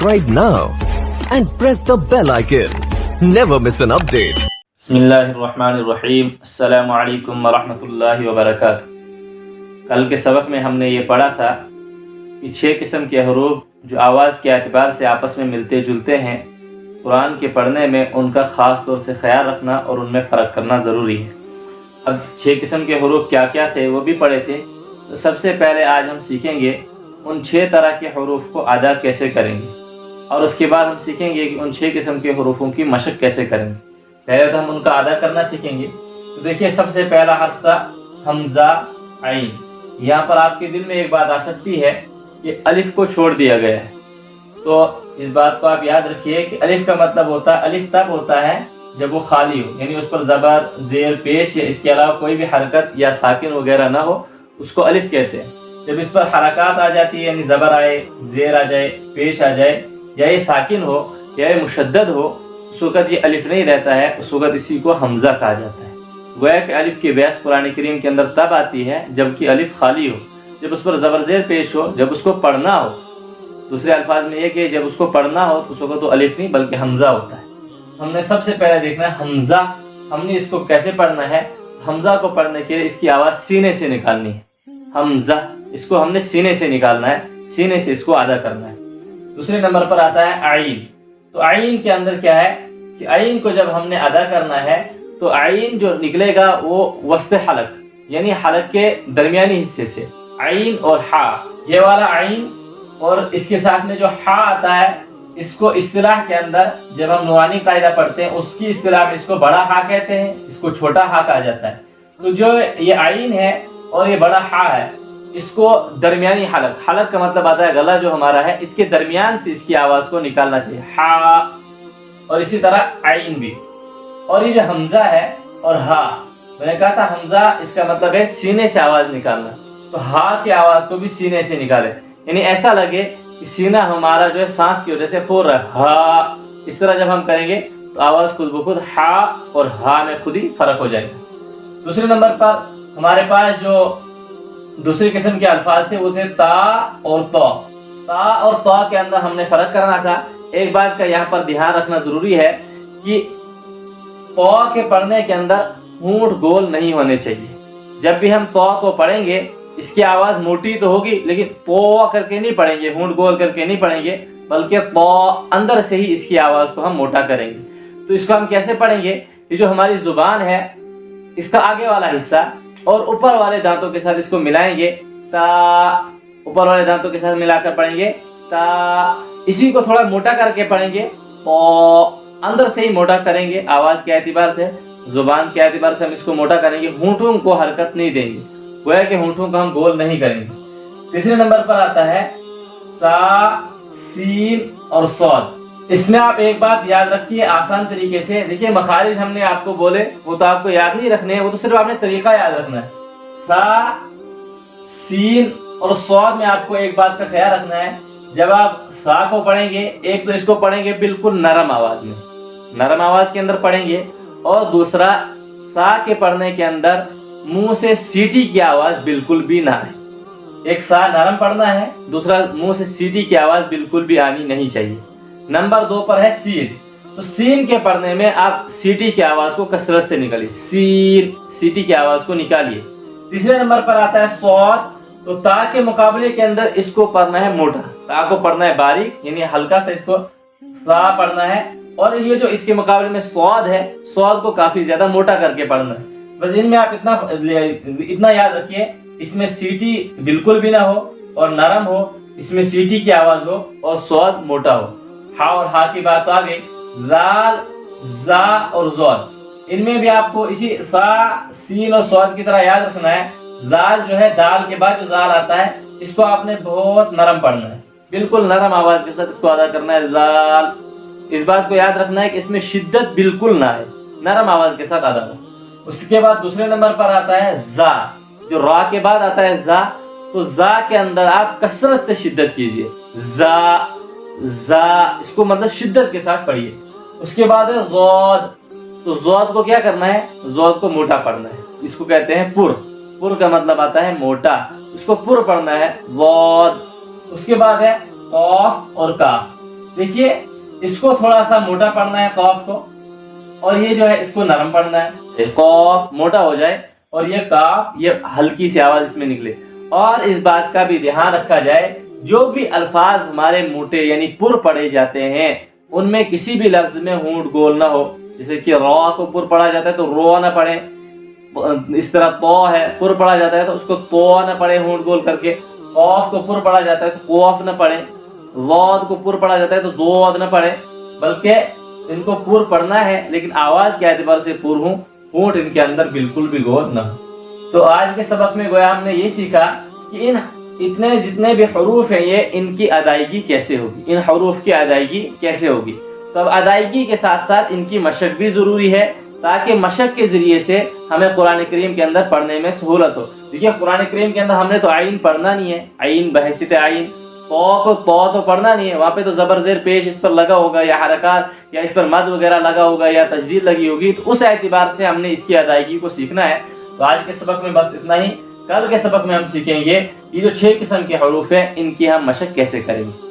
subscribe now and press the bell icon. Never miss an update. बिस्मिल्लाहिर्रहमानिर्रहीम। अस्सलामु अलैकुम वरहमतुल्लाहि वबरकातुहू। कल के सबक में हमने ये पढ़ा था कि 6 किस्म के हरूफ जो आवाज़ के एतबार से आपस में मिलते जुलते हैं, कुरान के पढ़ने में उनका ख़ास तौर से ख्याल रखना और उनमें फ़र्क करना ज़रूरी है। अब 6 किस्म के हरूफ क्या क्या थे वो भी पढ़े थे। तो सबसे पहले आज हम सीखेंगे उन 6 तरह के हरूफ को अदा कैसे करेंगे, और उसके बाद हम सीखेंगे कि उन 6 किस्म के हरूफों की मशक कैसे करेंगे। पहले तो हम उनका अदा करना सीखेंगे। तो देखिए, सबसे पहला हर्फ था हमज़ा आइन। यहाँ पर आपके दिल में एक बात आ सकती है कि अलिफ को छोड़ दिया गया है। तो इस बात को आप याद रखिए कि अलिफ का मतलब होता है, अलिफ तब होता है जब वो खाली हो, यानी उस पर ज़बर, ज़ेर, पेश या इसके अलावा कोई भी हरकत या साकिन वगैरह ना हो, उसको अलिफ कहते हैं। जब इस पर हरकत आ जाती है, यानी ज़बर आए, ज़ेर आ जाए, पेश आ जाए, या ये साकिन हो या ये मुशद्दद हो, उस वक़्त ये अलिफ नहीं रहता है, उस वक़्त इसी को हमज़ा कहा जाता है। गोया कि अलिफ की बहस कुरान करीम के अंदर तब आती है जबकि अलिफ खाली हो, जब उस पर ज़बर ज़ेर पेश हो, जब उसको पढ़ना हो। दूसरे अल्फाज में ये कि जब उसको पढ़ना हो तो उस वक़्त तो अलिफ नहीं बल्कि हमज़ा होता है। हमने सबसे पहले देखना है हमज़ा, हमने इसको कैसे पढ़ना है। हमज़ा को पढ़ने के लिए इसकी आवाज़ सीने से निकालनी है। हमज़ा, इसको हमने सीने से निकालना है, सीने से इसको अदा करना है। दूसरे नंबर पर आता है आइन। तो आइन के अंदर क्या है कि आइन को जब हमने अदा करना है तो आइन जो निकलेगा वो वस्ते हलक, यानी हलक के दरमियानी हिस्से से। आइन और हा, ये वाला आइन और इसके साथ में जो हा आता है, इसको इस्तिलाह के अंदर जब हम नुआनी कायदा पढ़ते हैं उसकी इस्तिलाह में इसको बड़ा हा कहते हैं, इसको छोटा हा कहा जाता है। तो जो ये आइन है और ये बड़ा हा है, इसको दरमियानी हलक, हलक का मतलब आता है गला जो हमारा है, इसके दरमियान से इसकी आवाज़ को निकालना चाहिए, हा। और इसी तरह आइन भी। और ये जो हमज़ा है और हा, मैंने कहा था हमज़ा इसका मतलब है सीने से आवाज़ निकालना, तो हा की आवाज़ को भी सीने से निकाले, यानी ऐसा लगे कि सीना हमारा जो है सांस की वजह से फूल रहा है, हा। इस तरह जब हम करेंगे तो आवाज़ खुद ब खुद हा और हा में खुद ही फ़र्क हो जाएगा। दूसरे नंबर पर हमारे पास जो दूसरी किस्म के अल्फाज थे वो थे ता और तो। ता और तो के अंदर हमने फ़र्क करना था। एक बात का यहाँ पर ध्यान रखना ज़रूरी है कि तो के पढ़ने के अंदर होंठ गोल नहीं होने चाहिए। जब भी हम तो को पढ़ेंगे इसकी आवाज़ मोटी तो होगी, लेकिन तो करके नहीं पढ़ेंगे, होंठ गोल करके नहीं पढ़ेंगे, बल्कि तो अंदर से ही इसकी आवाज़ को हम मोटा करेंगे। तो इसको हम कैसे पढ़ेंगे, ये जो हमारी ज़ुबान है इसका आगे वाला हिस्सा और ऊपर वाले दांतों के साथ इसको मिलाएंगे, ता, ऊपर वाले दांतों के साथ मिलाकर पढ़ेंगे ता। इसी को थोड़ा मोटा करके पढ़ेंगे तो अंदर से ही मोटा करेंगे, आवाज़ के एतबार से, ज़ुबान के एतबार से हम इसको मोटा करेंगे। होंठों को हरकत नहीं देंगे, गोया कि होंठों को हम गोल नहीं करेंगे। तीसरे नंबर पर आता है सा, सीन और सौद। इसमें आप एक बात याद रखिए आसान तरीके से। देखिए, मखारिज हमने आपको बोले वो तो आपको याद नहीं रखने हैं, वो तो सिर्फ आपने तरीका याद रखना है। सा, सीन और सौद में आपको एक बात का ख्याल रखना है, जब आप सा को पढ़ेंगे, एक तो इसको पढ़ेंगे बिल्कुल नरम आवाज़ में, नरम आवाज़ के अंदर पढ़ेंगे, और दूसरा सा के पढ़ने के अंदर मुंह से सीटी की आवाज़ बिल्कुल भी ना आए। एक सा नरम पढ़ना है, दूसरा मुंह से सीटी की आवाज़ बिल्कुल भी आनी नहीं चाहिए। नंबर 2 पर है सीन। तो सीन के पढ़ने में आप सीटी की आवाज़ को कसरत से निकालिए, सीन, सीटी की आवाज़ को निकालिए। तीसरे नंबर पर आता है सौद। तो ता के मुकाबले के अंदर इसको पढ़ना है मोटा, ता को पढ़ना है बारीक, यानी हल्का से इसको सा पढ़ना है। और ये जो इसके मुकाबले में सौद है, सौद को काफ़ी ज़्यादा मोटा करके पढ़ना है। बस इनमें आप इतना याद रखिए, इसमें सीटी बिल्कुल भी ना हो और नरम हो, इसमें सीटी की आवाज़ हो और सौद मोटा हो। हा और हा की बात आ गई। जाल, जा और ज़ौद, इनमें भी आपको इसी सा, सीन और सौद की तरह याद रखना है। जाल जो है, दाल के बाद जो जाल आता है, इसको आपने बहुत नरम पढ़ना है, बिल्कुल नरम आवाज़ के साथ इसको अदा करना है, जाल। इस बात को याद रखना है कि इसमें शिद्दत बिल्कुल ना है, नरम आवाज़ के साथ अदा हो। उसके बाद दूसरे नंबर पर आता है जा। जो रा के बाद आता है जा, तो जा के अंदर आप कसरत से शिद्दत कीजिए, जा, जा, इसको मतलब शिद्दत के साथ पढ़िए। उसके बाद है ज़ौद। तो ज़ौद को क्या करना है, ज़ौद को मोटा पढ़ना है, इसको कहते हैं पुर। पुर का मतलब आता है मोटा, इसको पुर पढ़ना है, ज़ौद। उसके बाद है कॉफ और काफ। देखिए इसको थोड़ा सा मोटा पढ़ना है कॉफ को, और ये जो है इसको नरम पढ़ना है। कॉफ मोटा हो जाए और ये काफ, ये हल्की सी आवाज इसमें निकले। और इस बात का भी ध्यान रखा जाए, जो भी अल्फाज हमारे मोटे यानी पुर पढ़े जाते हैं उनमें किसी भी लफ्ज में होंठ गोल ना हो। जैसे कि रॉ को पुर पढ़ा जाता है तो रो ना पढ़े, इस तरह तो है पुर पढ़ा जाता है तो उसको तो ना पढ़े होंठ गोल करके। कॉफ को पुर पढ़ा जाता है तो कॉफ ना पढ़े, ज़ौद को पुर पढ़ा जाता है तो ज़ौद ना पढ़े, बल्कि इनको पुर पढ़ना है लेकिन आवाज के एतबार से पुर हूँ, होंठ इनके अंदर बिल्कुल भी गोल ना हो। तो आज के सबक में गोया हमने ये सीखा कि इन इतने जितने भी हरूफ हैं ये इनकी अदायगी कैसे होगी, इन हरूफ की अदायगी कैसे होगी। तो अब अदायगी के साथ साथ इनकी मशक भी ज़रूरी है, ताकि मशक के ज़रिए से हमें कुरान करीम के अंदर पढ़ने में सहूलत हो। देखिए कुरान करीम के अंदर हमने तो आइन पढ़ना नहीं है, आइन बहसियत आइन, तो पढ़ना नहीं है, वहाँ पे तो ज़बर ज़ेर पेश इस पर लगा होगा या हरकत या इस पर मद वगैरह लगा होगा या तजदीद लगी होगी, तो उस एतबार से हमने इसकी अदायगी को सीखना है। तो आज के सबक में बस इतना ही। कल के सबक में हम सीखेंगे ये जो 6 किस्म के हरूफ हैं इनकी हम मशक कैसे करेंगे।